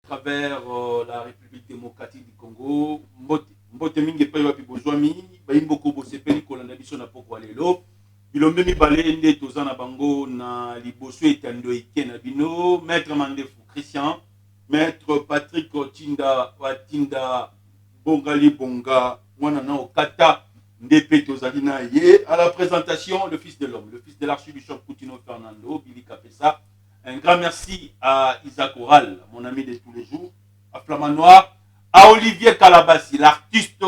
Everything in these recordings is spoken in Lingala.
travers la République démocratique du Congo. Mbote mingi pa yo bozwami ba imboko bosepeli kolanda biso na poko lelo. Bilombe mibale nde toza na bango na liboso etando ikena bino maître Mandefu Christian, maître Patrick Tinda Watinda Bongali Bonga mwana na okata ndepe tozali na ye à la présentation le fils de l'homme, le fils de l'archiduc Coutinho Fernando Billy Kapesa. Un grand merci à Isaac Oral, mon ami de tous les jours, à Flamand Noir, à Olivier Calabassi, l'artiste.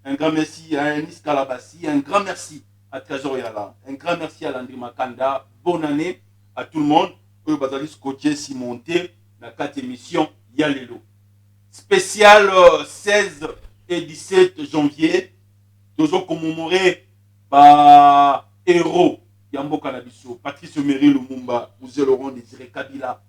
Un grand merci à Enis Calabassi, un grand merci à Trésor Yala, un grand merci à Landry Makanda. Bonne année à tout le monde. Eux, Bazali Scotché, Simonté, la 4 émission Yalelo. Spécial 16 et 17 janvier, nous avons commémoré par héros. Yambo Kanabiso, Patrice Emery Lumumba, Moussé Laurent Désiré Kabila.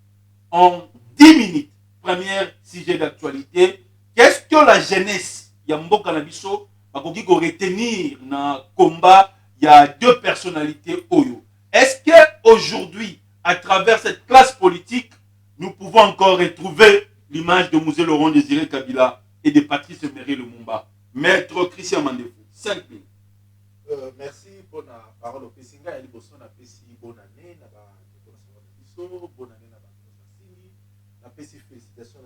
En 10 minutes, premier sujet d'actualité. Qu'est-ce que la jeunesse Yambo Kanabiso va retenir dans le combat? Il y a deux personnalités Oyo. Est-ce qu'aujourd'hui, à travers cette classe politique, nous pouvons encore retrouver l'image de Moussé Laurent Désiré Kabila et de Patrice Emery Lumumba? Maître Christian Mandefu, 5 minutes. Merci pour la parole au Pessinga. Il y a bonne année, bonne année, la félicitations à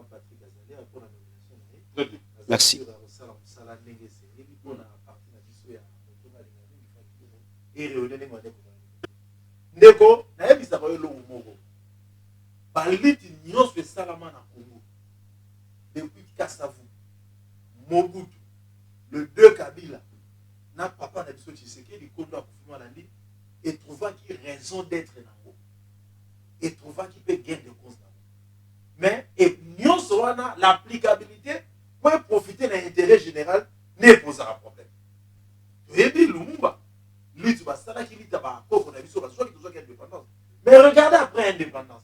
Patrick Azalea pour la nomination. Merci. Ndeko, na yebisa ba yelo moko. Baliti nyonso esalama na Congo. Depuis Kassavu, Mobutu, le 2 Kabila, na papa na biso Tshisekedi kondo akufuma landi et trouvant qui raison d'être nango. Et trouvant qui peut gain de cause nango. Mais et nyonso wana l'applicabilité pour profiter de l'intérêt général ne pose un problème. Ebi Lumumba, lui tu vas ça qui dit ba koko na biso ba soit qui soit indépendance. Mais regardez après indépendance.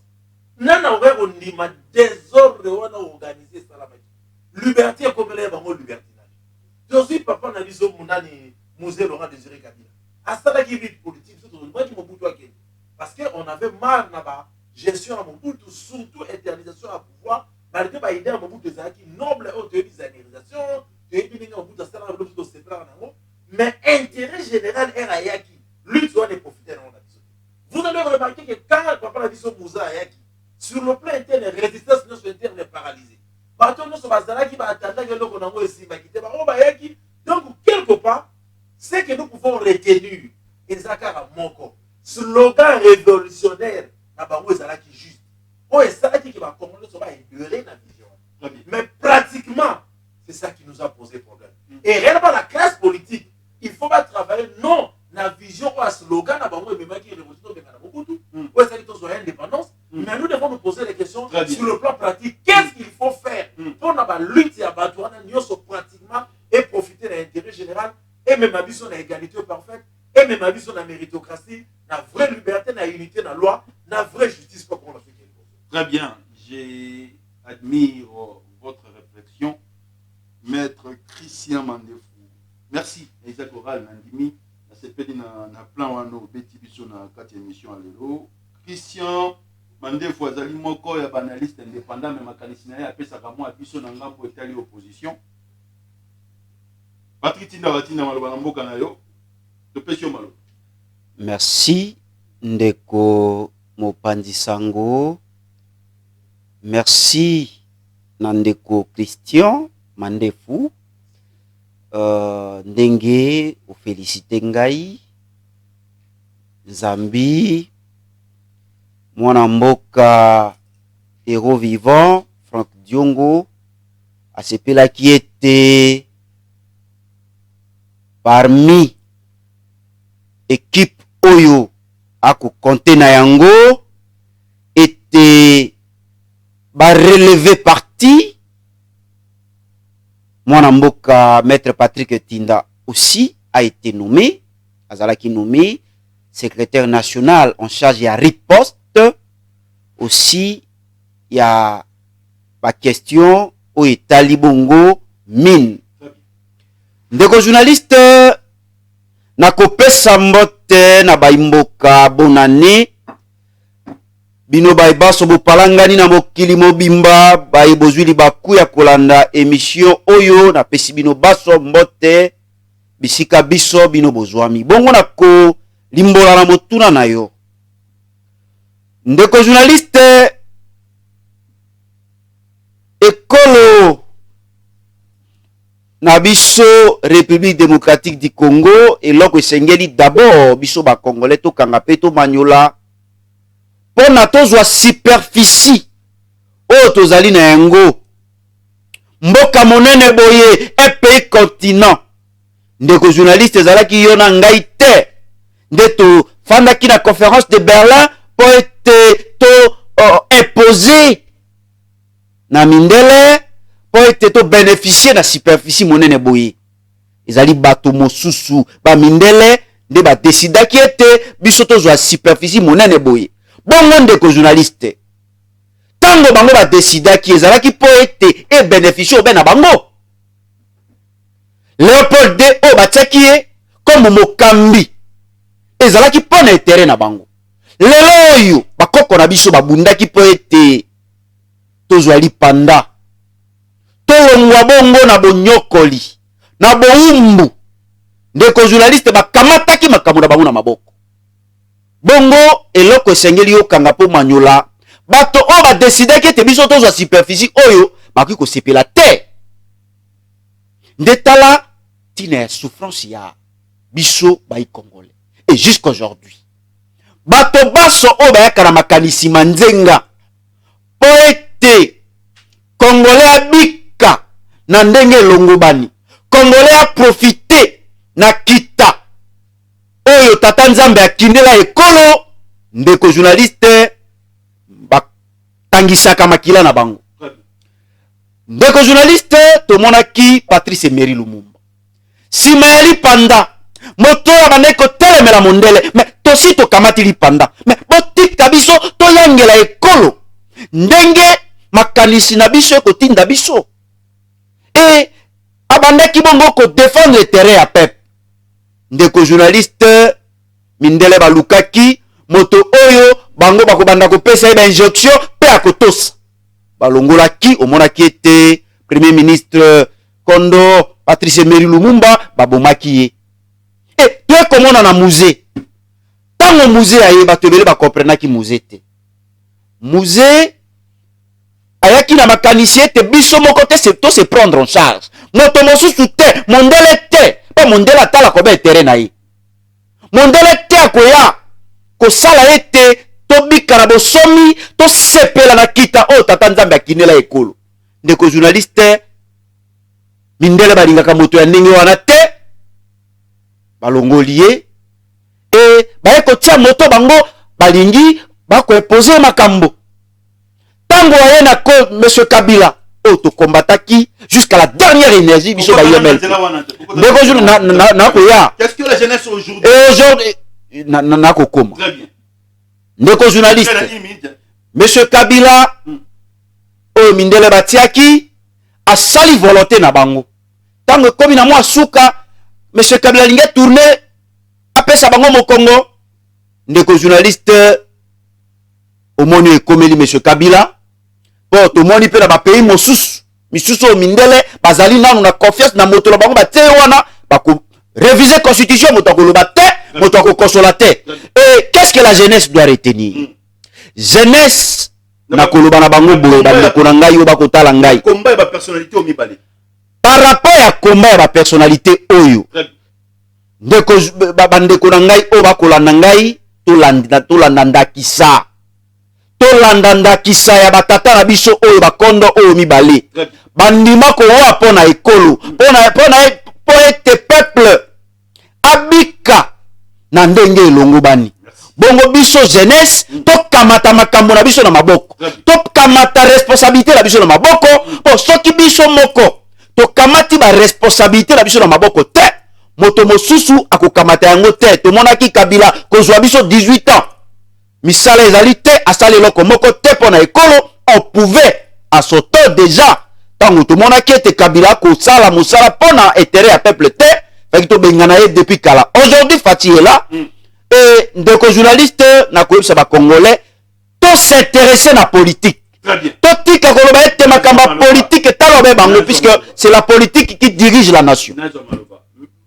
Nana on dit ma désordre wana organiser ça la liberté comme les bango liberté. Je suis papa na biso munani Moussé Laurent Désiré Kabila. À ça qui vit politique surtout moi qui Mobutu akene. Parce que on avait marre na ba gestion à Mobutu surtout éternisation à pouvoir malgré ba idée à Mobutu zaki noble au début des organisations, début ninga Mobutu ça la Mobutu c'est là nango. Mais intérêt général est Ayaki. Lui, tu dois les profiter dans la vie. Vous allez remarquer que quand papa a dit son Moussa Ayaki, sur le plan interne, la résistance interne est paralysée. Donc, quelque part, ce que nous pouvons retenir, slogan révolutionnaire, qui juste. Qui va commander la vision. Mais pratiquement, c'est ça qui nous a posé problème. Et réellement, la classe politique, il faut pas travailler, non, la vision ou un slogan, qui est indépendance, mais nous devons nous poser des questions sur le plan pratique. Qu'est-ce qu'il faut faire pour la lutte à Batouana, pratiquement, et profiter de l'intérêt général, et même à sur l'égalité parfaite, et même à sur la méritocratie, la vraie liberté, la unité, la loi, la vraie justice pour qu'on la fait. Très bien, j'admire votre réflexion. Maître Christian Mandefu. Merci, Isaac Oral, Nandimi. C'est peut-être un plan wano beti biso na 4 émissions à l'élo. Christian Mandefu azali moko ya banaliste indépendant mais makanisi na ye apesaka mwa biso na ngambo etali opposition. Patrick Tinda Watinda maloba na mboka na yo. Topesi yo malo. Merci ndeko Mopanzi Sango. Merci Nandeko Christian Mandefu. Ndenge ou félicité ngai Zambi mwana mboka héros vivant Franck Diongo asepela qui était parmi équipe Oyo ako compter na yango était ba relevé parti. Mon mboka maître Patrick Tinda aussi a été nommé, Azalaki nommé secrétaire national en charge de la riposte. Aussi, il y a la question où est Talibongo mine. Ndeko journaliste, na kopesa mbote na baimboka bonne année. bino baso bopalangani na mokili mobimba bozwili bakuya kolanda émission oyo na pesi bino baso mbote bisika biso bino bozwami bongo na ko limbola na motuna na yo ndeko journaliste ekolo na biso République démocratique du Congo eloko esengeli d'abord biso ba congolais to kanga pe to manyola pona tozwa superficie oyo tozali na yango mboka monene boye un pays continent ndeko journaliste ezalaki yo na ngai te nde tofandaki na conférence de Berlin po ete to imposé na mindele po ete to bénéficier na superficie monene boye ezali bato mosusu ba mindele nde ba decidaki ete biso tozwa superficie monene boye bongo ndeko journaliste tango bango ba decidaki ezalaki po ete e bénéficier obe na bango Léopold D o batiaki ye comme mokambi ezalaki po na etere na bango lelo oyo bakoko na biso babundaki po ete tozwa lipanda tolongwa bongo na bonyokoli na boumbu ndeko journaliste bakamataki makambo na bango na maboko bongo eloko esengeli okanga po manyola bato oyo badesidaki ete biso tozwa superficie oyo bakoki kosepela te nde tala tina ya souffrance ya biso bai congolais et jusqu'aujourd'hui bato baso oyo bayaka na makanisi manzenga po ete congolais abika na ndenge elongobani congolais aprofite na kita oyo tata nzambe akindela ekolo ndeko journaliste batangisaka makila na bango ndeko journaliste tomonaki Patrice Emery Lumumba sima ya lipanda moto ya bandeki kotelemela mondele me tosi tokamati lipanda me botika biso toyangela ekolo ndenge makanisi na biso ekotinda biso e abandaki bongo kodefendre terrain ya peuple ndeko journaliste mindele balukaki moto oyo bango bakobanda kopesa ye bainjection mpe akotosa balongolaki omonaki ete premier ministre Kondo Patrice Emery Lumumba babomaki ye e toekomona na musée ntango musée aye bato ebele bakomprenaki musée te musée ayaki na makanisi ete biso moko te to se prendre en charge moto mosusu te mondele te mpo mondele atala koba etere na ye mondele te akoya kosala ete tobika na bosomi tosepela na kita oyo tata nzambe akindela ekolo ndeko journaliste mindele balingaka moto ya ndenge wana te balongoli ye e baye kotia moto bango balingi bakoepose makambo tango aye na monsieur Kabila oyo tokombataki jusqu'à la dernière énergie biso bayemel ndeko jour nakoya qu'est-ce que la jeunesse aujourd'hui nakokoma ndeko journaliste monsieur Kabila oyo mindele batiaki asali volonté na bango tango ekomi na mwa suka monsieur Kabila alingi tourne apesa bango mokongo ndeko journaliste omoni ekomeli monsieur Kabila po tomoni mpe na bapays mosusu misusu oyo mindele bazali nanu na confiance na moto na bango batie wana réviser constitution moto akoloba te moto akokonsola te et qu'est-ce que la jeunesse doit retenir jeunesse na koloba na bango boye bandeko na ngai oyo bakotala ngai combat ya personnalité omibale par rapport ya combat ya personnalité oyo ndeko bandeko na ngai oyo bakolanda ngai tolanda ndakisa tolanda ndakisa ya batata na biso oyo bakondo oyo mibale bandima kowa mpo na ekolo po ete peuple abika na ndenge elongo bani bongo biso jeunesse tokamata makambo na biso na maboko tokamata responsabilité na biso na maboko po soki biso moko tokamati ba responsabilité na biso na maboko te moto mosusu akokamata yango te tomonaki Kabila kozwa biso 18 ans misala ezali te asali eloko moko te mpo na ekolo on pouvait à son temps déjà tango tomonaki ete Kabila kosala mosala mpo na intérêt ya peuple te faki tobengana ye depuis kala aujourd'hui fati est là et ndeko journaliste na koyebisa ba congolais to s'intéresser à la politique. Très bien. Totika koloba ete makamba politique talobe bango puisque c'est la politique qui dirige la nation.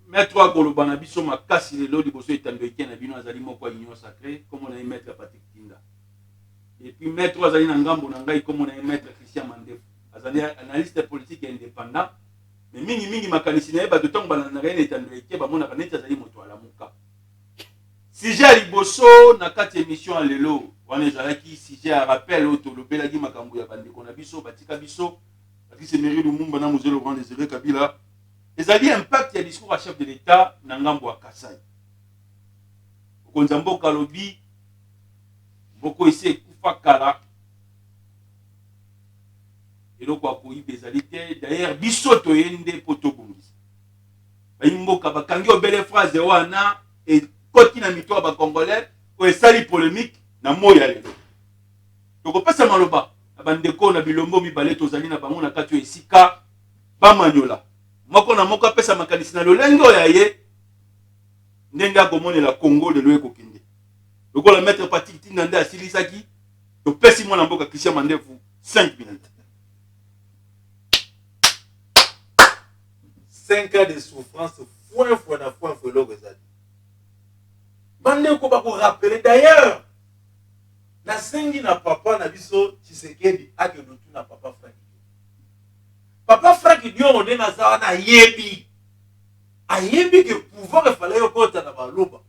Maître Koloba na biso makasi lelo liboso etando eke na bino azali moko ya union sacrée comme on a maître Patrick Tinda. Et puis maître azali na ngambo na ngai comme on a maître Christian Mandefu. Azali analyste politique indépendant. Mais mingi makanisi na ba de temps bana na rien etando eke ba mona kaneta azali moto ala muka. Sujet liboso na kati émission à lelo wana ezalaki sujet à rappel auto lobelaki makambo ya bandeko na biso batika biso Patrice Emery Lumumba na Mzee Laurent Désiré Kabila. Ezali impact ya discours à chef de l'État na ngambo ya Kasai. Okonza mboka lobi mboko isi ekufa kala. Eloko akoyiba ezali te d'ailleurs biso toyende po tobongisa. Bayi mboka bakangi obele phrase wana et koti na mito ba congolais o esali polémique na moya lelo. Tokopesa maloba bandeko na bilombo mibale tozali na bango na kati esika bamanyola. Moko na moko apesa makanisi na lolenge oya ye ndenge akomonela Congo lelo ekokende. Lokola maître Patrick Tinda nde asilisaki topesi mwana mboka Christian Mandefu 5 minutes. 5 ans de souffrance, foin l'eau bandeko bako rappeler d'ailleurs na sengi na papa na biso Tshisekedi ake lutu na papa Frank. Papa Frank Dion on na zawa na yebi. Ayebi que pouvoir il fallait okota na baloba.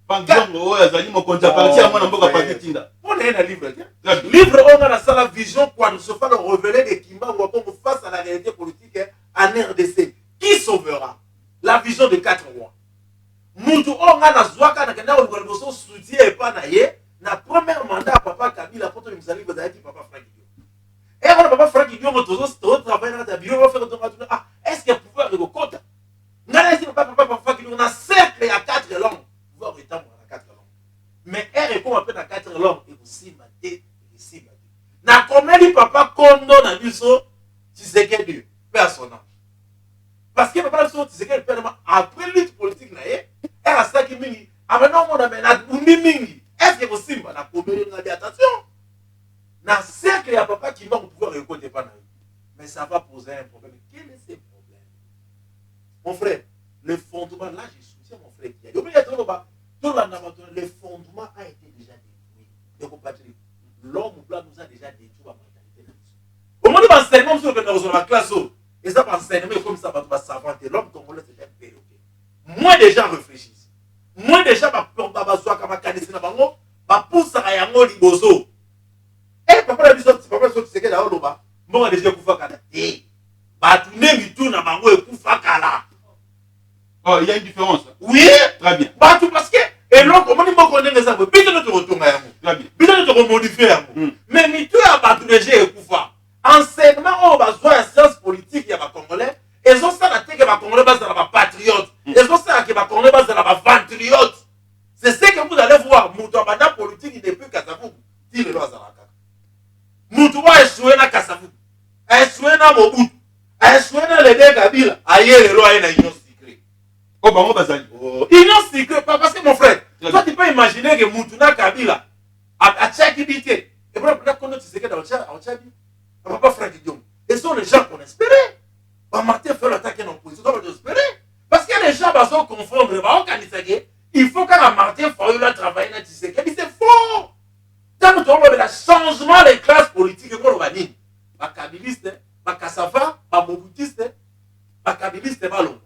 Bangongo oya zali mo contrepartie à mwana mboka Patrick Tinda. On est un livre. Livre on a la vision quoi nous se faire révéler des Kimba ou comme face à la réalité politique en RDC. Qui sauvera la vision de 4 rois? Mutu onga na zwaka na kenda olgoso soutien et pas na ye na premier mandat papa Kabila poto mzali bazaki papa Frank Dion. Et on papa Frank Dion motozo travailler dans ta bureau va faire ah est-ce qu'il pouvoir de kota? Ngala si papa Frank Dion na cercle à 4 langues pouvoir étendre à 4 langues. Mais elle comme appelle à 4 langues et aussi maté ici maté. Na combien papa Kondo na biso Tshisekedi personnel. Parce que papa Soto Tshisekedi après lutte politique na ye elle a ça qui mingi maintenant on a mené mingi est-ce que possible na commune na attention na cercle ya papa qui va pouvoir récolter pas na mais ça va poser un problème. Quel est ce problème mon frère? Le fondement là je soutiens mon frère qui a dit le fondement a été déjà détruit de compatriotes. L'homme blanc nous a déjà détruit la mentalité au moment de l'enseignement sur que dans la classe et ça va enseigner comme ça va s'inventer. L'homme congolais c'est un perroquet. Moins de gens réfléchissent. Moins de gens poussent à yango liboso. Et papa la biso papa so tseke da oloba. Mbonga déjà kufa kala. Batu nengi tu na bango ekufa kala. Oh, il y a une différence. Oui, très bien. Batu parce que et donc comment ni mboko ndenge ça bito no to retonga yango. Très bien. Bito no to modifier yango. Mais mitu ya batu déjà ekufa. Enseignement au besoin de sciences politiques il y a ba congolais. Ils ont ça la tête que ba congolais base dans la patriote. Ils ont ça que ba congolais base dans la patriote. C'est ce que vous allez voir. Moutou abanda politique depuis Kasavubu. Dit le loi Zaraka. Moutou a échoué na Kasavubu. A échoué na Mobutu. A échoué na Lédé Kabila. Aïe le loi est na union secret. Oh bah on va s'allier. Union secret parce que mon frère. Toi tu peux imaginer que Moutou na Kabila a tchakibité. Et pour la connaître c'est que dans le Tchabi. Papa Frank Dion. Et ce sont les gens qu'on espérait. Martin fait l'attaque en opposition. On va espérer. Parce que les gens vont confondre. Il faut qu'un Martin Fayoula travaille dans Tshisekedi. C'est faux. Tant que tu as le changement des classes politiques, on va dire. Les kabilistes, les Kassafa, les Mobutistes, les kabilistes, les Ballons.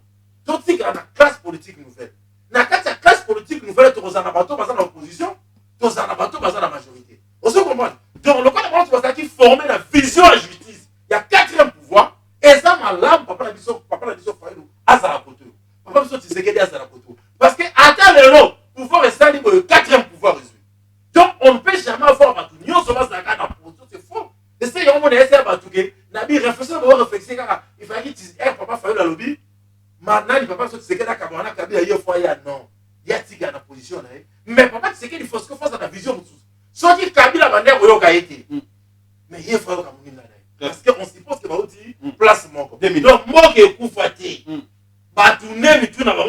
Tout ce qui est dans la classe politique nouvelle. Dans la classe politique nouvelle, tu as un bateau dans l'opposition, tu as un bateau dans la majorité. On se comprend. Donc, le cas de Martin qui formait la vision à justice. Il y a 4e pouvoir. Et ça, ma lame, papa la vision Fayoulou, à Zarapoto. Papa la vision Tshisekedi à Zarapoto. Parce que, attends le lot, pouvoir est ça, le 4e pouvoir résolu. Donc, on ne peut jamais avoir Batou. Nous, on se passe dans la position, c'est faux. Et c'est un moment de essayer à Batou. Nabi, réfléchir, on va réfléchir, car il fallait que papa Fayoulou à lobby. Maintenant, il papa Tshisekedi à Kabana, Kabila, il y a foyer, non. Il y a Tiga dans la position. Mais papa Tshisekedi, il faut que fasse dans la vision. Soit dit Kabila, Bandère, il y a été. Mais il faut que parce qu'on suppose que Baouti place Moko. Donc, Moko est Koufati. Batou Nemi, tout n'a pas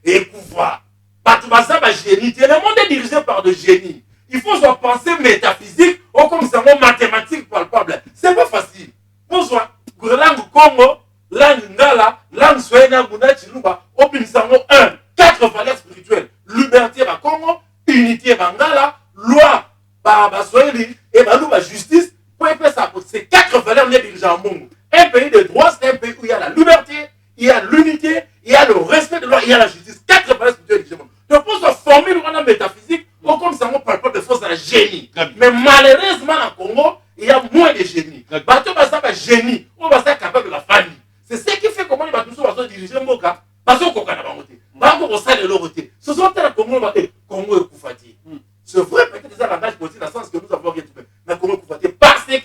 et Koufa. Batou Bassa, génie. Le monde est dirigé par des génies. Il faut soit pensée métaphysique ou comme ça, mathématique palpable. C'est pas facile. Pour soit langue Congo, langue Ngala, langue Swahili, Guna, Chiluba, au Pinsango 1, 4 valeurs spirituelles. Liberté à Congo, unité à Ngala, loi à Swahili et Balouba justice. Pour faire ça, c'est 4 valeurs négligées en monde. Un pays de droit, c'est un pays où il y a la liberté, il y a l'unité, il y a le respect de loi, il y a la justice. 4 valeurs spirituelles négligées. Donc pour se former le métaphysique, on comme ça, on parle pas de force à génie. Mais malheureusement, en Congo, il y a moins de génie. Bateau va ça génie, on va ça capable de la famille. C'est ce qui fait comment les bateaux vont diriger le Moka. Parce qu'on a pas monté. Bango au sein de l'autorité. Ce sont les Congo, Congo et Koufati. C'est vrai, peut-être des avantages politiques dans le sens que nous avons rien trouvé. Mais Congo et Koufati, parce que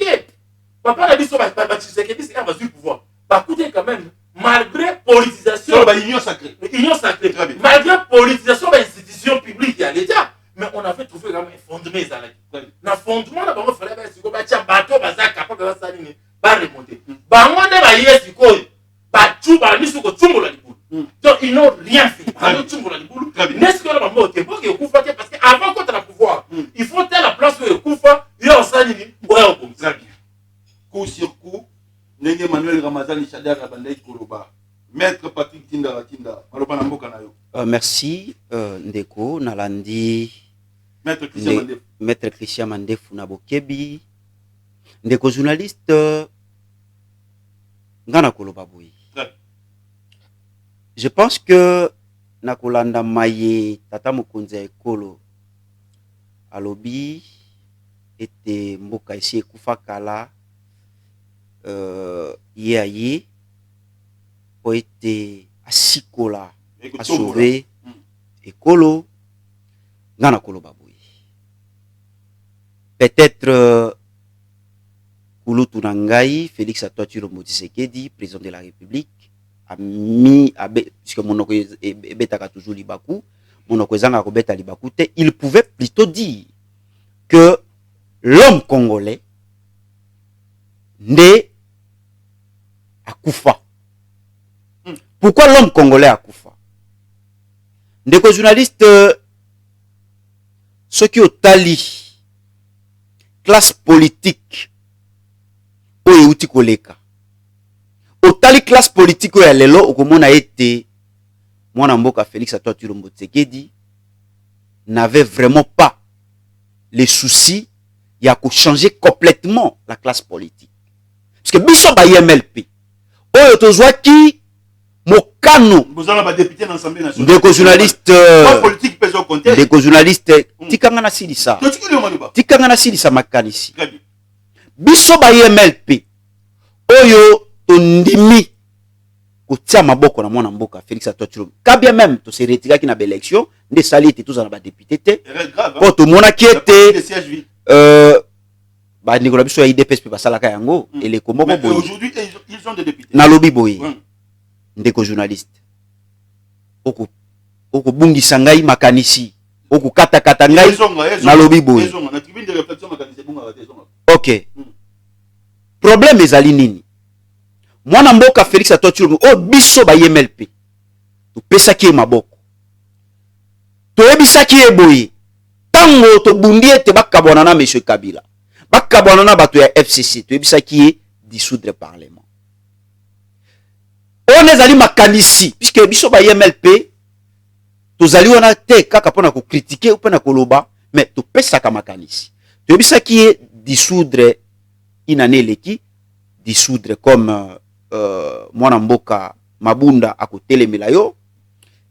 papa n'a dit sur c'est qu'il va du pouvoir. Bah écoutez quand même, malgré politisation. Union sacrée. Union sacrée. Malgré politisation de l'institution publique et à l'État. Mais on avait trouvé quand même un fondement. Le fondement, il fallait que le bateau soit capable de remonter. Donc ils n'ont rien fait. N'est-ce que le mot est bon parce qu'avant qu'on ait le pouvoir, il faut faire la place où il Koufa, il y a un salini. Très bien. Coup sur coup, Nenge Manuel Ramazani Chadar Abandai Koloba. Maître Patrick Tinda Tinda. Merci Ndeko Nalandi. Maître Christian Mandef Nabokebi. Ndeko journaliste Ngana Koloba Boui. Je pense que Nakolanda Maye Tata Mokonza Ekolo Alobi était Mboka ici Koufa Kala Yaye pour être Asikola à sauver Ekolo Ngana Koloba Boui. Peut-être Kouloutou Nangai, Félix Antoine Tshisekedi, président de la République, a mis, puisque mon Betaka toujours Libakou, mon Okwezanga Robeta Libakou, il pouvait plutôt dire que l'homme congolais né à Koufa. Pourquoi l'homme congolais à Koufa? Des journalistes, ceux qui ont tali classe politique au Euti Koleka. Au tali classe politique au Yalelo, au comment a été moi Mboka Félix Antoine Tshisekedi n'avait vraiment pas les soucis, il y a qu'à changer complètement la classe politique. Parce que Bisso ba MLP, au Yotozwaki, Mokano, vous avez député dans l'Assemblée nationale. Des journalistes, politique pèse au compte. des journalistes, Tikangana Silisa. Tikangana Silisa Makanisi. Bisso ba MLP, Oyo Tondimi, Kotia Maboko na mwana mboka Félix Antoine. Kabia même, to se retira qui na l'élection, des sali étaient tous en bas député. Quand tout le monde qui était, bah Nicolas Bisso a IDPS pe basalaka yango et les Komoko boy. Aujourd'hui ils ont des députés. Na lobby boy. Ndeko journaliste. Oko bungi sangai makanisi. Oko kata kata ngai na lobby boy. OK. Problème ezali nini? Mwana mboka Félix Antoine o biso ba MLP. To pesaki e maboko. To ebisaki e boye. Tango to bundi ete bakabona na monsieur Kabila. Bakabona na bato ya FCC. To ebisaki e dissoudre parlement. On ezali makanisi puisque biso ba MLP to zali wana te kaka pona ko critiquer ou pona ko loba mais to pesaka makanisi. To ebisaki e dissoudre inane leki dissoudre comme mwana mboka Mabunda akotelemela yo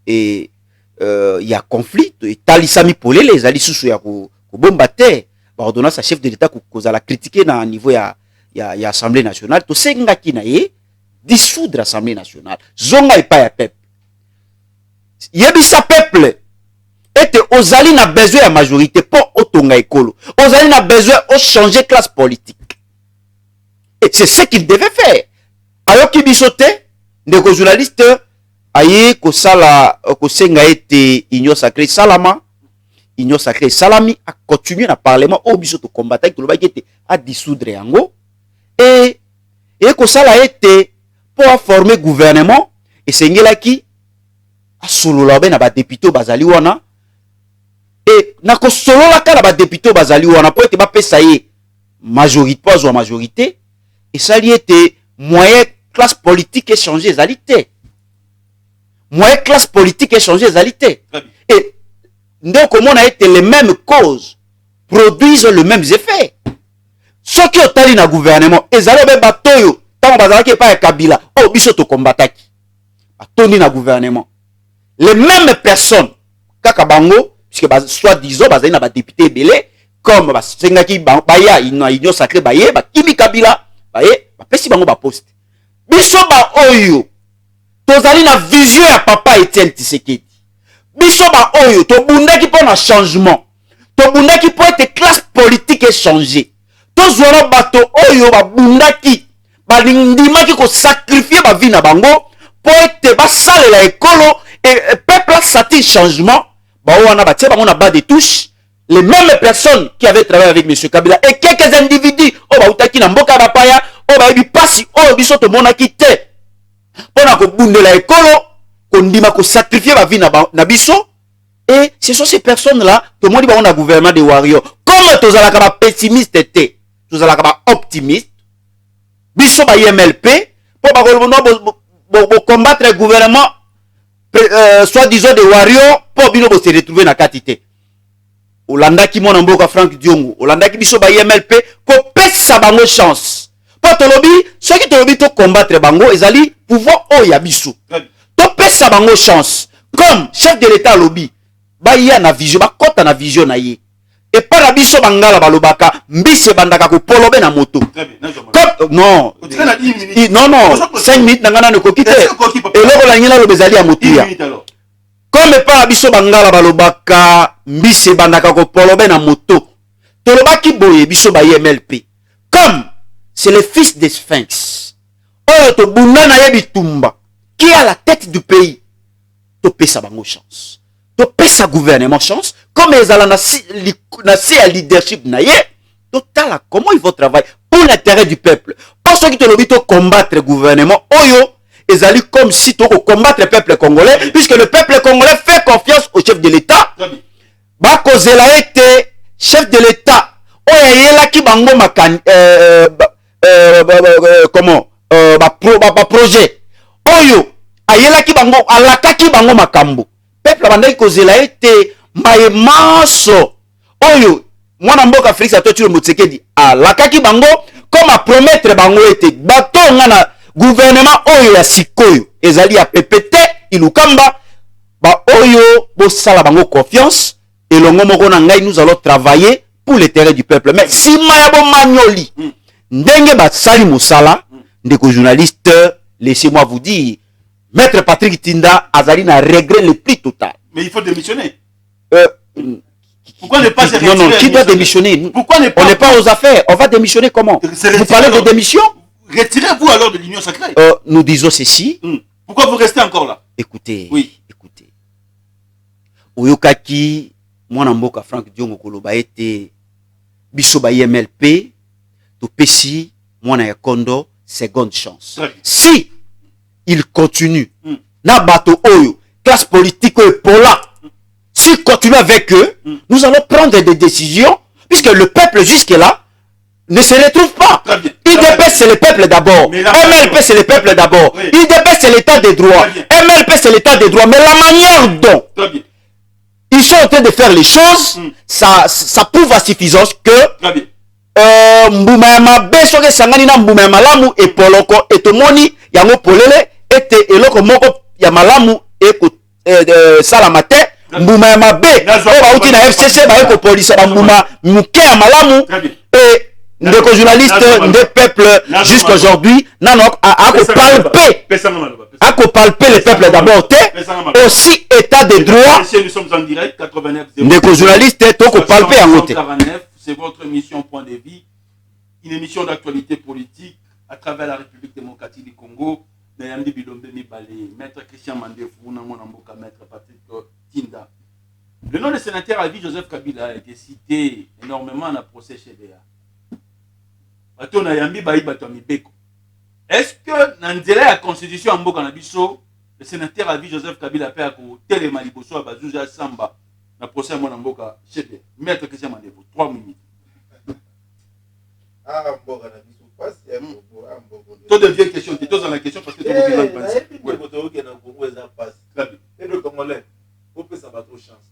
et il y a conflit et talisami polele ezali susu ya ko bomba te ba ordonnance à chef de l'état ko za la critiquer na niveau ya assemblée nationale to senga kina ye dissoudre l'Assemblée nationale. Zonga et pas ya peuple. Yebisa peuple. Et ozali na besoin de majorité pour otonga ekolo. Ozali na besoin de changer classe politique. Et c'est ce qu'il devait faire. Alors qu'il bisote, des journalistes, aye kosala kosenga ete union sacrée salama, union sacrée salami a continué na parlement au bisoto combattre que le bagay était à dissoudre yango et kosala ete pour former gouvernement et sengela ki a solo la ben na ba député bazali wana et nako solo la kala ba député bazali wana po ete ba pesa ye majorité pas ou majorité et ça li était moyen classe politique échanger ezalité moyen classe politique échanger ezalité et donc comment on a été les mêmes causes produisent les mêmes effets ceux qui ont na gouvernement ezali be batoyo tant bazalaki pas Kabila oh biso to combataki batondi na gouvernement les mêmes personnes kaka bango puisque soit disons bazali na ba député belé comme basengaki baya ina union sacrée baye bakimi Kabila baye bapesi bango ba poste biso ba oyo tozali na vision ya papa Etienne Tshisekedi biso ba oyo to bundaki pour na changement to bundaki pour être classe politique échanger to zora bato oyo ba bundaki balindimaki ko sacrifier ba vie na bango pour être ba sale la écolo et peuple sati changement ba wana ba tie bango na bas de touche les mêmes personnes qui avaient travaillé avec monsieur Kabila et quelques individus o ba utaki na mboka ba paya o ba bi pasi o biso to monaki te pona ko bundela écolo ko ndima ko sacrifier ba vie na biso et ce sont ces personnes là to moni ba on a gouvernement de warrior comme tozala ka ba pessimiste te tozala ka ba optimiste biso ba MLP po ba ko combattre le gouvernement soit disons des warriors pour bino bo se retrouver na katité Olanda ki mona mboka Frank Diongo Olanda ki biso ba MLP ko pesa bango chance po tolobi ceux qui tolobi to combattre bango ezali pouvoir oya biso to pesa bango chance comme chef de l'état lobby ba ya na vision ba kota na vision na ye et pas la biso bangala balobaka mbise bandaka ko polobe na moto non non 5 minutes nangana ne kokite et loko la ngina lo bezali ya motia comme pas la biso bangala balobaka mbise bandaka ko polobe na moto tolobaki boye biso ba MLP comme c'est le fils des sphinx oyo to bundana ye bitumba qui est à la tête du pays to pesa bango chance to pesa gouvernement chance comme ezala na si leadership na ye totala comment il faut travailler pour l'intérêt du peuple parce que to lobi to combattre le gouvernement oyo ezali comme si to combattre le peuple congolais puisque le peuple congolais fait confiance au chef de l'état ba kozela ete chef de l'état oyo yelaki bango makani comment ba projet oyo ayelaki bango alakaki bango makambo peuple bandaki kozela ete maye maso oyo mwana mboka Félix Antoine Tshisekedi alakaki bango comme a promettre bango ete bato ngana gouvernement oyo ya sikoyo ezali ya PPT ilukamba ba oyo bo sala bango confiance et longo moko na ngai nous allons travailler pour l'intérêt du peuple mais si maya bo magnoli ndenge ba sali musala ndeko journaliste laissez-moi vous dire Maître Patrick Tinda azali na regret le plus total. Mais il faut démissionner. Pourquoi ne pas se retirer? Non, qui doit démissionner? Pourquoi ne pas... On n'est pas aux affaires. On va démissionner comment? Vous parlez de démission? Retirez-vous alors de l'Union sacrée. Nous disons ceci. Pourquoi vous restez encore là? Écoutez. Oui. Écoutez. Oyokaki, mwana mboka Frank Diongo koloba ete biso ba MLP to pesi mwana ya Kondo seconde chance. Si il continue na bato oyo classe politique oyo pola s'il continue avec eux nous allons prendre des décisions puisque le peuple jusque là ne se retrouve pas. IDP c'est le peuple d'abord, MLP c'est le peuple d'abord, IDP c'est l'état des droits, MLP c'est l'état des droits, mais la manière dont ils sont en train de faire les choses ça prouve à suffisance que mbuma ya mabe soki esangani na mbuma ya malamu epoloko etomoni yango polele ete eloko moko ya malamu eko salama te mbuma ya mabe oyo bauti na FCC baye kopolisa bambuma muke ya malamu et ndeko journaliste nde peuple jusqu'aujourd'hui nano akopalpe le peuple d'abord te aussi état de droit ndeko journaliste tokopalpe yango te. C'est votre émission Point de Vie, une émission d'actualité politique à travers la République démocratique du Congo. Maître Christian Mandefou, Maître Patrick Tinda. Le nom du sénateur à vie Joseph Kabila a été cité énormément dans le procès CDA. Est-ce que dans la constitution en Boka Nabiso, le sénateur à vie Joseph Kabila a fait à Télémaliboso à Bazouja Samba na procès à mon mboka chef maître Christian Mandebo 3 minutes. Ah mboka na biso passe Toi de vieilles questions, tu es dans la question parce que tu es dans la vie. Ouais, tu es dans Congo ça passe. Et le Congolais, on peut ça pas trop chance.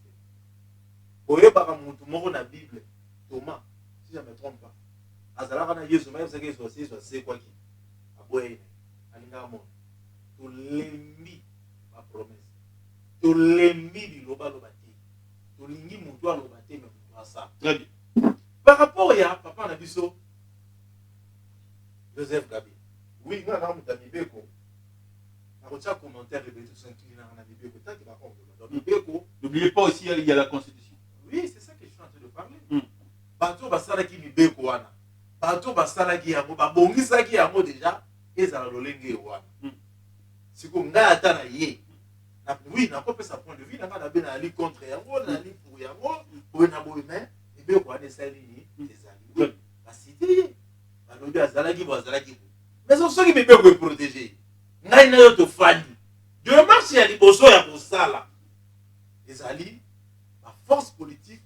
Oye baka mutu moko na Bible, Thomas, si je me trompe pas. Azala kana Yesu même c'est que c'est quoi qui. Aboye alinga mo. To lembi ma promesse. To lembi biloba lobati. To lingi mutu alobati mais mutu ça. Très bien. Par rapport à papa na biso Joseph Gabi. Oui, moi na mutu Bibeko. Na kocha commentaire de tout ça qui na Bibeko tant que va comprendre. Bibeko, n'oubliez pas aussi il y a la constitution. Oui, c'est ça que je suis en train de parler. Bato basala ki Bibeko wana. Bato basala ki yango ba bongisa ki yango déjà ezala lolenge wana. Siko nga ata na ye. Na oui, na kopesa sa point de vue na nga na bena ali contre yango na ali pour yango, pour na boy mais Bibeko wana esali ni ezali. Ba cité balobi azalaki bazalaki. Mais on sait que Bibeko est protégé. Ngai na yo to fandi. De marche ya liboso ya kosala. Ezali force politique,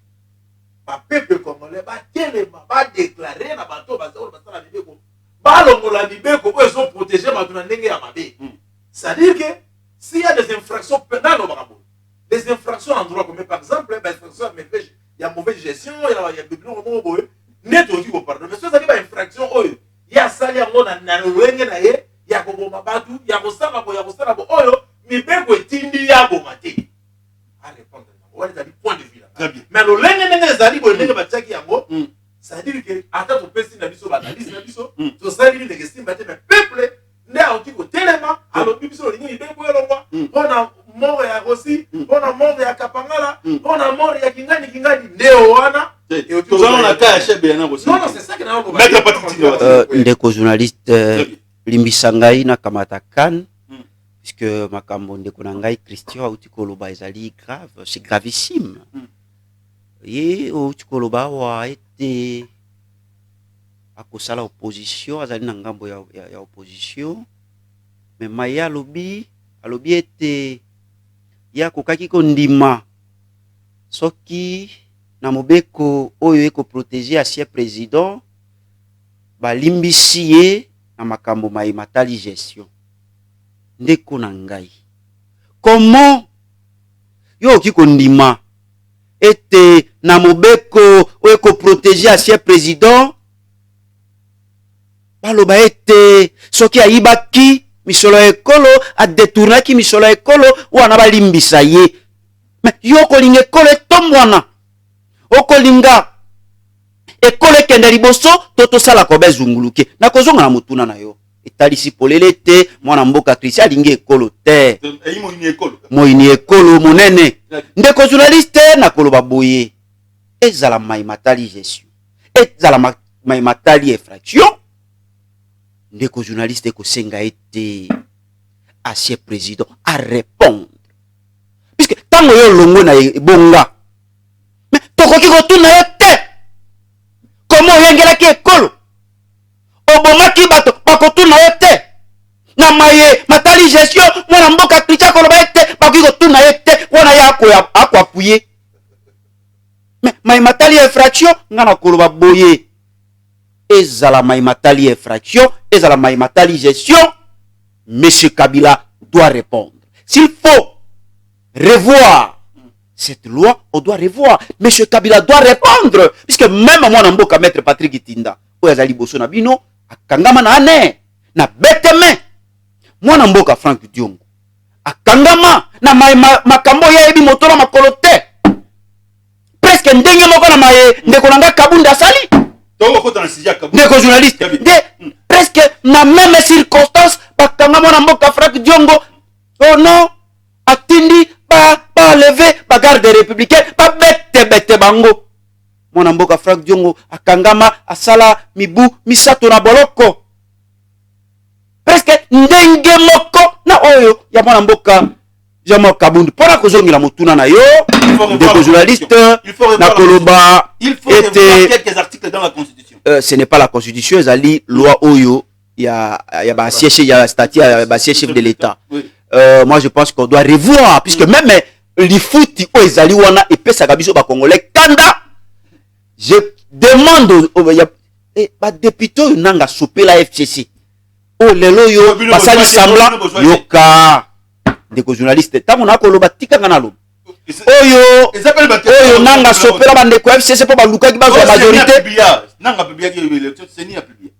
ma peuple congolais, va déclarer na bateau, la Bibeko. La Bibeko, ils sont protégés, c'est-à-dire que s'il y a des infractions pénales, des infractions en droit, comme par exemple, il y a mauvaise gestion, il y a des infractions, net aussi au pardon. Mais si vous avez des infractions, il y a ça, il y a il y a Batu, il y a Rosana, il y a Rosana, Bibeko est indi à Bomati. À répondre. Point de vue là. Mais le lenge zali bo lenge bataki yango, ça veut dire que ata to pesi na biso banalise na biso, to sali ni estime baté mais peuple ne a oti ko telema, alo biso lingi be ko elongwa, pona mort ya Rossi, pona mort ya Kapangala, pona mort ya Kingani ndeo wana. Et to zalo na ka chebe na Rossi. Non, c'est ça que na ko. Mettre pas ndeko journaliste Limbisangai na kamata kan. Puisque makambo ndeko na ngai Christian auti koloba ezali grave, c'est gravissime. Et auti koloba wa été akosala opposition, azali na ngambo ya opposition. Mais maya alobi ete ya kokaki kondima soki na mobeko oyo eko protéger ancien président balimbisi ye na makambo mai matali gestion. Ndeko na ngai. Comment yo ki kondima ete na mobeko oyo ko protéger ancien président baloba ete soki ayibaki misolo ekolo a détournaki misolo ekolo wana balimbisa ye. Mais yo kolinga ekolo etombwana. Okolinga ekolo ekende liboso totosala ko bezunguluke. Na kozonga na mutuna na yo. Etalisi polele te mwana mboka Christian alingi ekolo te. Moini ekolo monene. Ndeko journaliste na koloba boye. Ezala mai matali gestion. Ezala mai matali infraction. Ndeko journaliste ko senga ete ancien président à répondre. Puisque tango yo longo na bonga. Mais tokoki ko tuna yo te. Comment yengelaki ekolo? Obomaki bato bakotuna yo te. Na maye matali gestion mwana mboka Christian koloba ete bakoki kotuna yo te wana ya akwapuye. Mais mai matali infraction ngana koloba boye. Ezala mai matali infraction, ezala mai matali gestion. Monsieur Kabila doit répondre. S'il faut revoir cette loi, on doit revoir. Monsieur Kabila doit répondre. Puisque même moi, mboka maître Patrick Tinda, oyazali boso na bino, akangama na ane, na beteme. Moi, mboka Frank Diongo, akangama na makambo ya ebi motola makolote. Presque ndenge moko na maye, ndeko nanga Kabunda sali. Ndeko journaliste, presque na même circonstance, bakangama na mboka Frank Diongo. Oh non, atindi ba lever ba garde républicain ba bete bango. Mwana mboka Frank Diongo akangama asala mibu misato na boloko. Presque ndenge moko na oyo ya mwana mboka Jama Kabundu. Pona kozongela motuna na yo, ndeko journaliste na koloba. Il faut revoir quelques articles dans la Constitution. Ce n'est pas la Constitution, ezali loi oyo ya statut ya chef de l'État. Moi je pense qu'on doit revoir, puisque même lifuti o ezali wana epesaka biso ba congolais kanda. Je demande ba député oyo nanga sopela FCC o lelo yo basali semblant yoka ndeko journaliste tango na koloba tikanga na loba oyo nanga sopela bandeko FCC po balukaki bazwa majorité nanga publiaki élection seni ya publié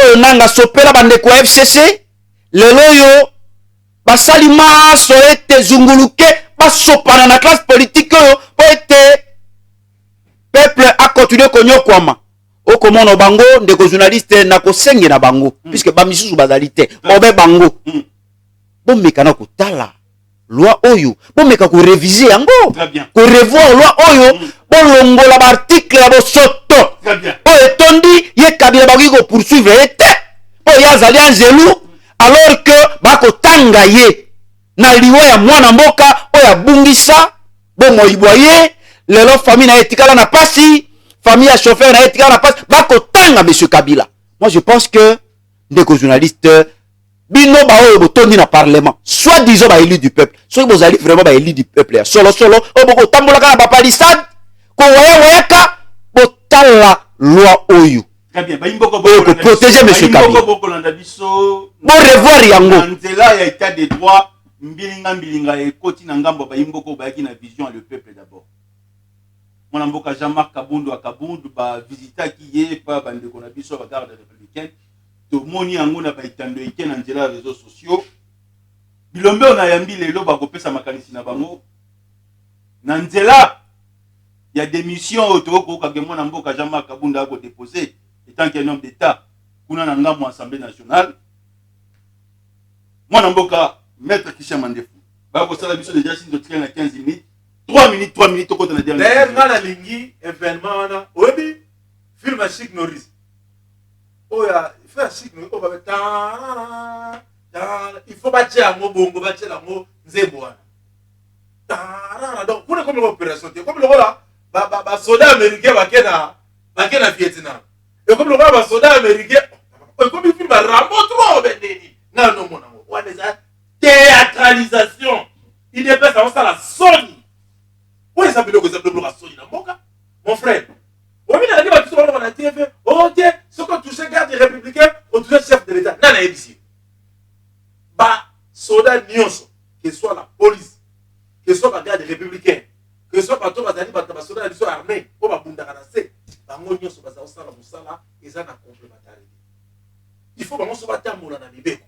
oyo nanga sopela bandeko FCC lelo yo basali maso ete zunguluke basopana na classe politique oyo po ete peuple a continué konyokwama okomona bango ndeko journaliste na kosenge na bango puisque bamisusu bazali te obe bango bomeka na kotala loi oyo bomeka ko réviser yango ko revoir loi oyo bolongola ba article ya bosoto po etondi ye Kabila baki ko poursuivre ete po yazali anzelu alors que bakotanga ye na liwa ya mwana mboka oyo abungisa bomoyibwaye lelo famille na etikala na pasi famille à chauffeur na etikala na pasi bakotanga monsieur Kabila. Moi je pense que ndeko journaliste bino ba oyo botondi na parlement soit disons ba élu du peuple soit bozali vraiment ba élu du peuple solo oboko tambola kana ba palissade ko wayaka botala loi oyo très bien ba imboko pour protéger monsieur Kabila boko landa biso bon revoir yango nzela ya état de droit mbilinga ekoti na ngambo ba imboko ba yaki na vision le peuple d'abord mwana mboka Jean-Marc Kabundu akabundu ba visitaki ye pa bandeko na biso ba garde républicaine to moni yango na ba itando ike na nzela ya réseaux sociaux bilombe on a yambi lelo ba kopesa makanisi na bango na nzela ya démission otoko ka mwana mboka Jean-Marc Kabundu a ko déposer étant qu'un homme d'état kuna na ngambo assemblée nationale mwana mboka maître Kisha Mandefu ba ko sala biso déjà si nous na 15 minutes 3 minutes au côté de la dernière. D'ailleurs, dans la ligne, événement, oui, film à Chic Norris. Oh, il fait un Chic Norris. Il faut battre un mot bongo, battre un mot zéboana. Donc, pour comme l'opération, comme le rôle là, soldat américain va na Vietnam. Et comme le rôle soldat américain, comme il filme Rambo trop, non, non, mon amour. Ouais, déjà, théâtralisation. Il dépasse ça la Sony. Oui, ça veut dire que ça peut mon frère. On vient de dire que la TV, oh, tiens, ce qu'on touche garde républicain, on touche chef de l'État. Non, non, ici. Bah, soldat nyonso, que ce soit la police, que ce soit la garde républicaine, que ce soit la soldat de l'armée, ou la bundaranase, bah, moi, nyonso, bah, ça, la et ça, na complémentarité. Il faut vraiment se battre à moula na libeko.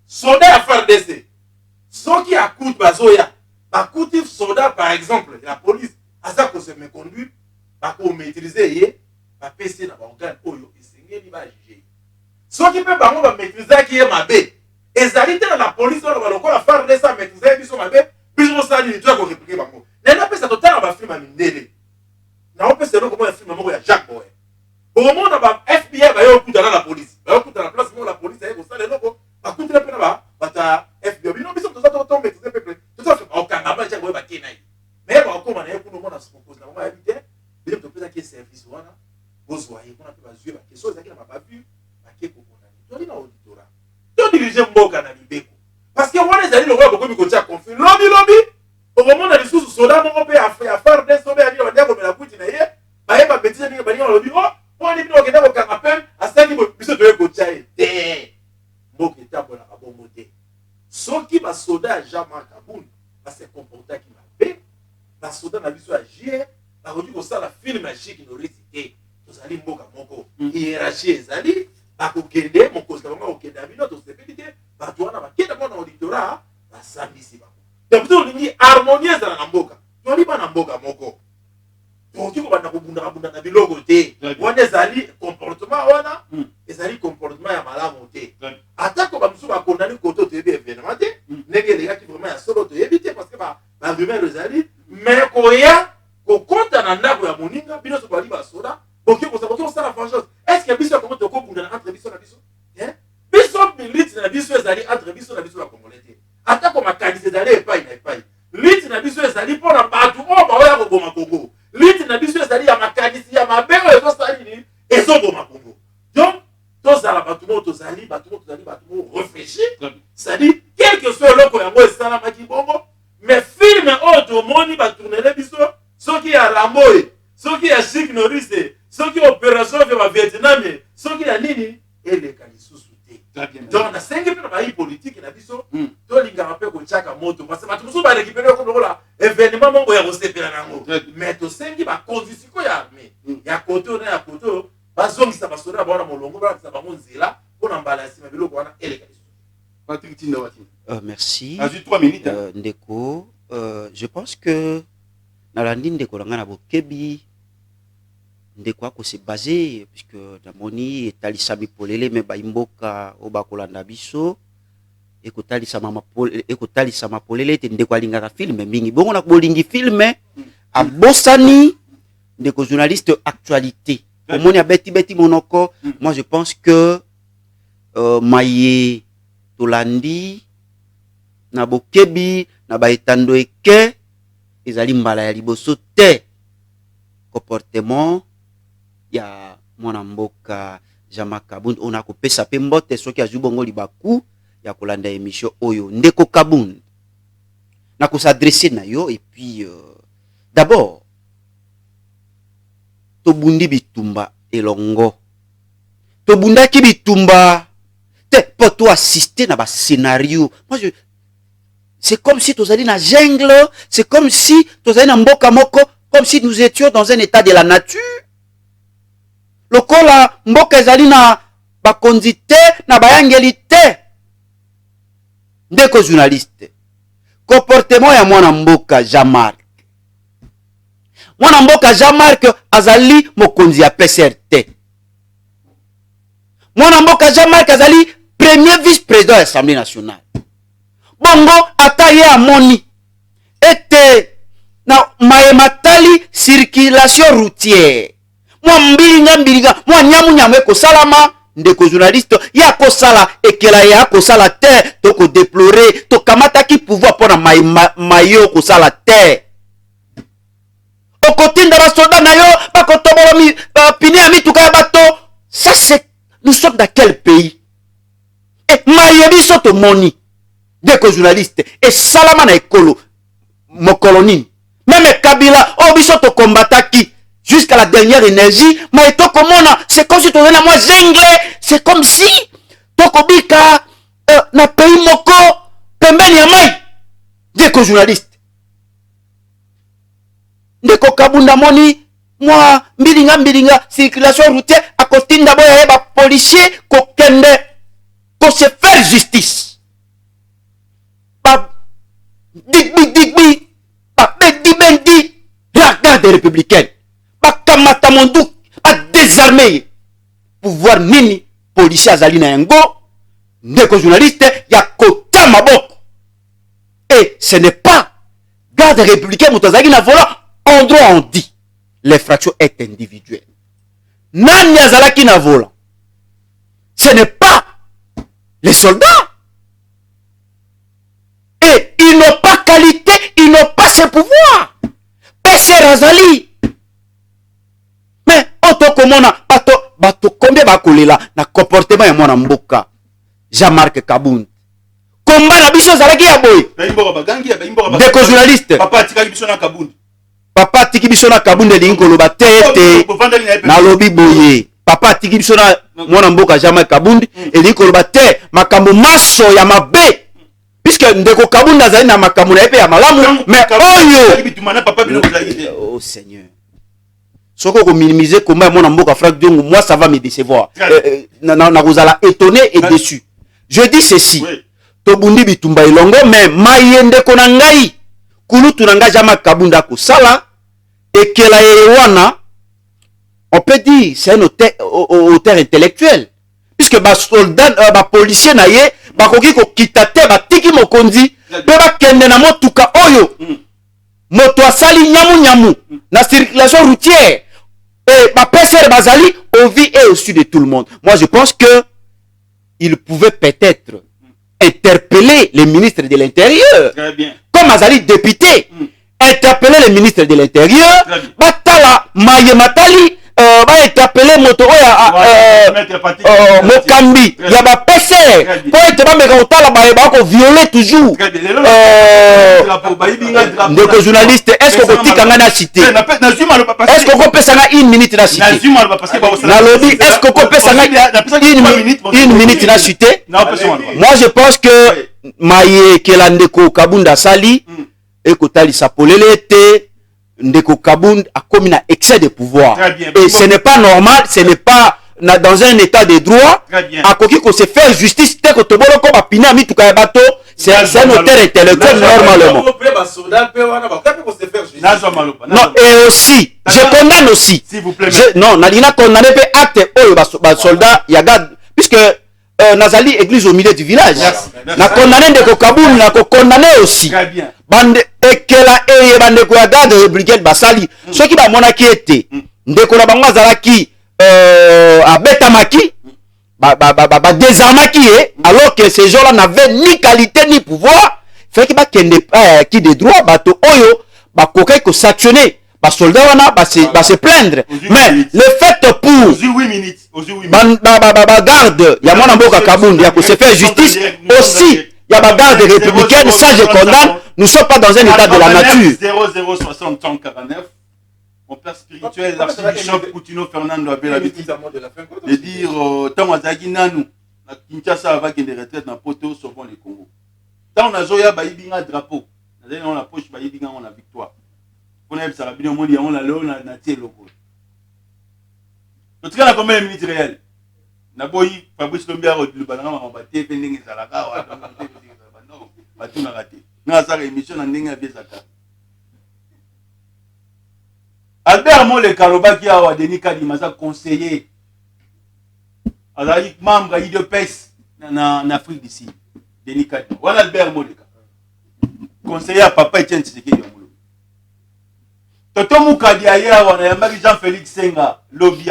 Soldat à faire d'essai. Ceux qui accoutent, bah, zoya. Bakutif soldat par exemple la police aza ko se méconduire ba ko maîtriser ba PC na ba organe oyo esengeli ba juger ceux qui peut bango ba maîtriser qui est mabe ezali te la police na ba lokola faire de ça maîtriser biso mabe biso ça ni tu ko répliquer bango na pesa total ba film mindele na on peut se comment un film moko ya Jacques Boy au moment na ba FBI ba yo kuta na la police ba yo kuta na place mo la police ayo ça le loko ba kuta na pena ba ta FBI bino biso to ça to maîtriser peuple tout ça mais bon, comme on est pour nous, on a ce qu'on pose là, on va éviter. Mais on peut dire service, on a besoin, on a pas vu, quelque chose qui n'a pas vu, qui est pour qu'on a dit, on a auditorat. Tu diriges Mboka na Libeko. Parce que on est allé le voir beaucoup de côté à conflit. Lobby, au moment où on a des sous soldats, on peut faire des sommets à dire, on va dire comme la Poutine ailleurs, bah, il va bêtiser, il va dire, on dit, oh, on est venu au Canada au canapé, à 5 minutes, puis de côté, Mboka est à bon à bon modèle. Ceux qui va soldat Jean-Marc Kabundu, va se comporter qui m'a fait. La soldat n'a vu sur agir, la redit que ça la film magique nous récité. Nous allons mboka moko. Hiérarchie ezali, ba ko kende mon cause vraiment au kende amino to stabilité, ba toi na ba kende mon auditorat, ba sambisi ba. Donc tout le monde harmonieuse na mboka. To li ba na mboka moko. To ti ko ba na ko bunda na biloko te. Wana ezali comportement wana, ezali comportement ya malamu te. Attaque ba musu ba condamner koto te be événement te. Nenge les gars qui vraiment ya solo to éviter parce que ba rumeur ezali mais koya ko konta na ndako ya moninga bino so bali ba soda boki ko saboki on la vengeance est-ce que biso comment to ko bunda entre biso na biso hein biso milite na biso ezali entre biso na biso la congolais ata ko makanisi ezali epai na epai lite na biso ezali pona batu o ba oya ko boma Congo lite na biso ezali ya makanisi ya mabego ezo sali ni ezo boma Congo donc tozala batu mo tozali réfléchir c'est-à-dire quel que soit loko yango esala maki bongo mais tomoni batournele biso soki ya Ramboy soki ya Chic Norris soki opération ya Vietnam soki ya nini eleka lisusu te. Donc na sengi pe na ba politique na biso to linga pe ko chaka moto parce que bato biso ba récupérer ko lokola événement mongo ya kosepela nango mais to sengi ba condition ya armée ya koto na ya koto bazongisa basoda bana molongo ba sa bango nzela pona mbala sima biloko wana eleka lisusu. Patrick Tinda Wati. Merci. Vas-y 3 minutes. Ndeko, je pense que Nalandi Ndeko Langana Bokebi Ndeko ako se basé puisque namoni etalisami polele me baimboka obakolanda biso ekotalisama polele te Ndeko alingaka filme mingi bongo na bolingi filme abosani Ndeko journaliste actualité omoni abeti monoko. Moi je pense que maye tolandi na bokebi na baetando eke ezali mbala ya liboso te comportement ya mwana mboka Jean-Marc Kabund on a kopesa pe mbote soki azwi bongo libaku ya kolanda émission oyo Ndeko Kabund na ko s'adresser na yo. Et puis d'abord tobundi bitumba elongo tobundaki bitumba te pour toi assister na ba scénario. Moi c'est comme si tu allais na jungle, c'est comme si tu allais na mboka moko, comme si nous étions dans un état de la nature. Lokola mboka ezali na bakonzi te na bayangeli te. Ndeko journaliste comportement ya mwana mboka Jean-Marc azali mokonzi ya PCRT. Mwana mboka Jean-Marc azali premier vice-président de l'Assemblée nationale. Bongo ataye amoni ete na mayematali circulation routière. Mwa mbilinga mwa nyamu eko salama. Ndeko journaliste ya ko sala ekela ya ko sala te to ko déplorer to kamata ki pouvoir pona mayo ko sala te. Okotinda ba soldat na yo ba ko tobolo mi pini ami tuka ya bato. Ça c'est nous sommes dans quel pays? Et mayebi soto moni Ndeko journaliste et salama na ekolo mokoloni même Kabila o biso to combataki jusqu'à la dernière énergie mais to komona c'est comme si to na moi zengle c'est comme si to kobika na pays moko pembeni ya mai. Ndeko journaliste Ndeko Kabunda moni moi mbilinga circulation routière à kotinda boya ba policier ko kende ko se faire justice. Digbi, bendi, la garde républicaine, kamata monduk, a désarmé, pouvoir nini, policier azalina yango, Ndeko journaliste, ya kota maboko. Et ce n'est pas garde républicaine, moutazaki na volant, en droit on dit, l'infraction est individuelle. Nani azalaki na volant, ce n'est pas les soldats. Et ils n'ont pas qualité, ils n'ont pas ce pouvoir. PC Razali. Mais, auto komona, bato combien bakolela na comportement ya mwana mboka Jean-Marc Kabund. Komba na biso zalaki ya boy. Ndeko journaliste. Papa tikaki biso na Kabund. Papa tiki biso na Kabund elingi koloba te na lobi boye. Papa tiki biso na mwana mboka Jean-Marc Kabund elingi koloba te makambo maso ya mabe. Puisque Ndeko Kabunda azali na makambo na epe ya malamu mais oyo oh Seigneur soko ko minimiser comment ya mwana mboka Franck Diongo moi ça va me décevoir na kozala étonné et déçu. Je dis ceci tobundi bitumba ilongo mais mayende ko na ngai kulutu na ngai Jean-Marc Kabunda ko sala ekela wana on peut dire c'est un auteur intellectuel puisque ba soldat ba policier na ye bakoki ko kitate batiki mokonzi pe bakende na motuka oyo moto asali nyamu na circulation routière et ba PCR bazali au vie et au sud de tout le monde. Moi je pense que il pouvait peut-être interpeller les ministres de l'Intérieur. Très bien. Comme azali député interpeller les ministres de l'Intérieur batala maye matali interpellé moto mokambi ya ba PC pour être ba meka otala ba ko violer toujours ndeko journaliste est-ce que kotika nga na cité est-ce que kopesa nga 1 minute na cité na lobby est-ce que kopesa nga 1 minute na cité moi je pense que maye kela ndeko Kabunda sali ekotalisa polele te ndeko Kabunda a commis un excès de pouvoir. Et ce n'est pas normal, ce n'est pas dans un état de droit. À quoi qu'on se fait justice, c'est un auteur intellectuel normalement. Non, et aussi, je condamne aussi. S'il vous plaît. Non, Nadina condamné acte soldat, puisque Nazali église au milieu du village. Na condamné ndeko Kabunda, na condamné aussi. Très bien. Bande ekela eye bande ko garde républicaine basali ceux qui ba monaki été ndeko na bango azalaki abetamaki ba désarmaki alors que ces gens-là n'avaient ni qualité ni pouvoir fait que ba kende qui de droit bato oyo ba kokai ko sanctionner ba soldats wana ba se plaindre mais le fait pour 8 minutes ba garde ya mwana mboka Kabunda ya ko se faire justice aussi il y a bagarre des républicaines, ça je condamne. Nous ne sommes pas dans un état de la nature. 0060 49. Mon père spirituel, l'archbishop Coutinho Fernando avait l'habitude de dire tant Azaki Nanou, la Kinshasa va qu'il y ait des retraites dans Poto, sauvons les Congo. Tant on a Zoya Baïbinga drapeau, on a poche Baïbinga, on a victoire. On a Sarabino Moni, on a l'eau, on a Naté loco. Le train a combien de minutes réelles? Naboyi Fabrice Lombiaro le banana m'a battu pending Zalaka non batu na raté na sa émission na ndenge biezaka Albert Mole Kalobaki awa Denis Kadima sa conseiller azali membre IDPS na Afrique d'ici Denis Kadima voilà Albert Mole conseiller à papa Etienne Tshisekedi Yamulu Toto Mukadi awa na yambaki Jean-Félix Senga lobby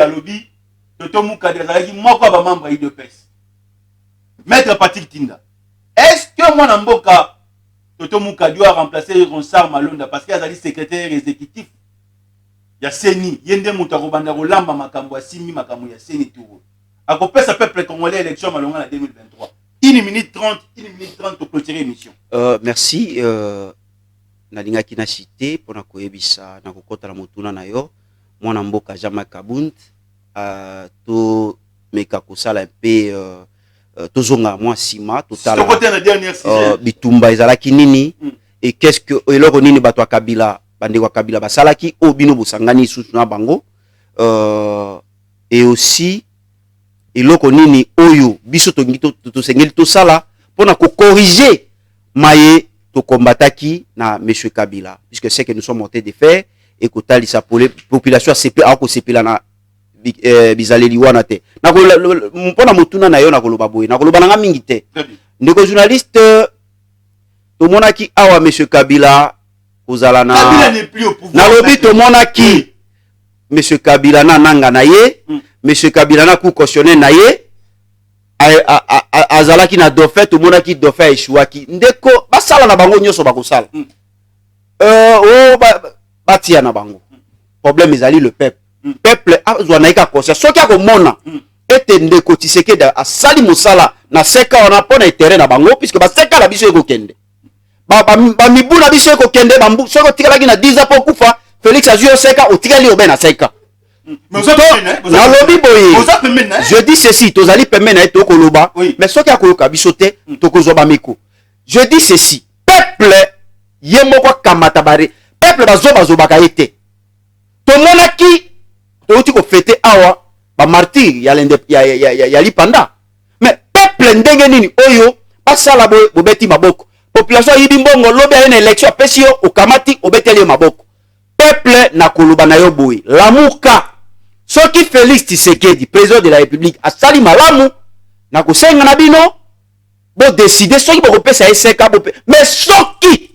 Toto Mukadi azalaki moko ba membre IDPS. Maître Patrick Tinda. Est-ce que moi Namboka Toto Mukadi doit remplacer Ronsard Malonda parce qu'il est secrétaire exécutif? Ya Seni, yende mutako banda rolamba makambo ya simi makambo ya Seni tout. Akopesa peuple congolais élection malonga en 2023. 1 minute 30 pour clôturer l'émission. Merci nalinga kina cité pona koyebisa na kokota la motuna na yo mwana mboka Jama Kabunda to meka kosala un peu tozonga mwa sima total bitumba ezalaki nini et qu'est-ce que eloko nini bato Kabila bande kwa Kabila basalaki obino bosangani susu na bango et aussi eloko nini oyo biso to sengeli to sala pona ko corriger maye to combataki na monsieur Kabila puisque c'est que nous sommes montés de faire et ko talisa population CP a ko sepela na bizaleli wana te na ko mpona motuna na yo na koloba boye na koloba nga mingi te ndeko journaliste to monaki awa monsieur Kabila kozala na Kabila n'est plus au pouvoir na lobi to monaki monsieur Kabila na nanga na ye monsieur Kabila na ku cautionner na ye azalaki na dauphin to monaki dauphin eshuaki ndeko basala na bango nyoso bakosala batia na bango problème ezali le peuple azwanaika kosa soki akomona ete ndeko Tshisekedi asali mosala na seka wana pona etere na bango puisque baseka na biso ekokende bamibu na biso ekokende bambu soki otikalaki na 10 ans po kufa Félix azwi oseka otikali obe na seka nalobi boye je dis ceci tozali pembe na ye tokoloba mais soki akoyoka biso te tokozwa bamiko je dis ceci peuple ye moko akamata bare peuple bazobaka ye te tomonaki touti ko fêter awa ba martyr ya lipanda mais peuple ndenge nini oyo basala bobeti maboko population yibi mbongo lobi ya une élection apesi yo okamati obeteli maboko peuple na koloba na yo boye lamuka soki Félix Tshisekedi président de la République asali malamu na kosenga na bino bo décider soki bokopesa eseka bope mais soki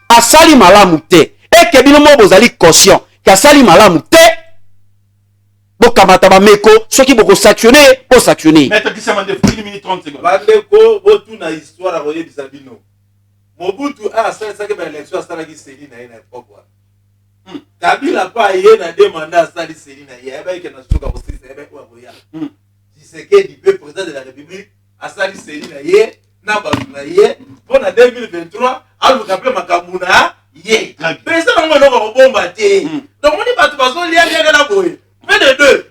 asali malamu te eke bino mo bozali conscient ki asali malamu te bokamata bameko soki boko sanctionner po sanctionner maître Kisama de 1 minute 30 secondes bandeko botuna histoire koyebisa bino Mobutu asalaki ba élection asalaki seli na ye na époque wana Kabila pas yé na demandé à Sali Selina yé ba ke na suka ko sisa ba ko boya Tshisekedi peut président de la République à Sali Selina yé na ba na yé pour na 2023 alu kapé makamuna yé président ngo no ko bomba té donc on dit batu bazo lia na boye mais de deux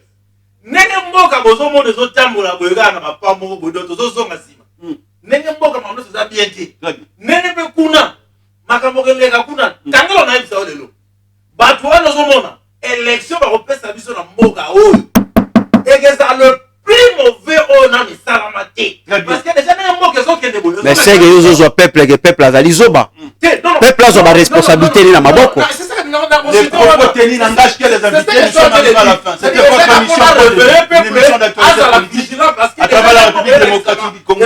nenge mboka bozo mo de zo tambola boye na papa mo bodo to zo zonga sima nenge mboka mando za bien té nenge pe kuna makambo kelega kuna tangelo na ibisa lelo batu wana zomona élection ba kopesa biso na mboka oyo et que ça le plus mauvais on a mis ça la maté parce que déjà na mboka zo kende boyo mais c'est que yo zo peuple que peuple azali zoba peuple a ba responsabilité ni na maboko c'est ça que nous avons les propos tenus n'engagent que les invités nous sommes arrivés à la fin c'était votre émission d'actualité politique à travers la République démocratique du Congo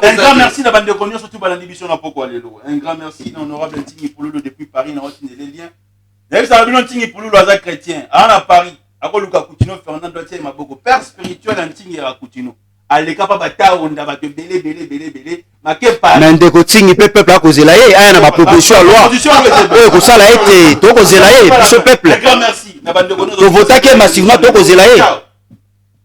un grand merci na bande konyo surtout ba l'émission na poko alelo un grand merci na honorable Ntingi Pululu depuis Paris na otine les liens. D'ailleurs, ça va bien Ntingi Pululu à chrétien. À Paris, à Luka Coutinho, Fernando Tiens Maboko, père spirituel Ntingi à Coutinho. À l'écart bata on va te belé. Ma que pas. Mais de Coutinho peuple à cause la yé, na ma proposition loi. Que ça l'a été, to cause la yé, ce peuple. Un grand merci. Na bande konyo. To voter que massivement to cause la yé.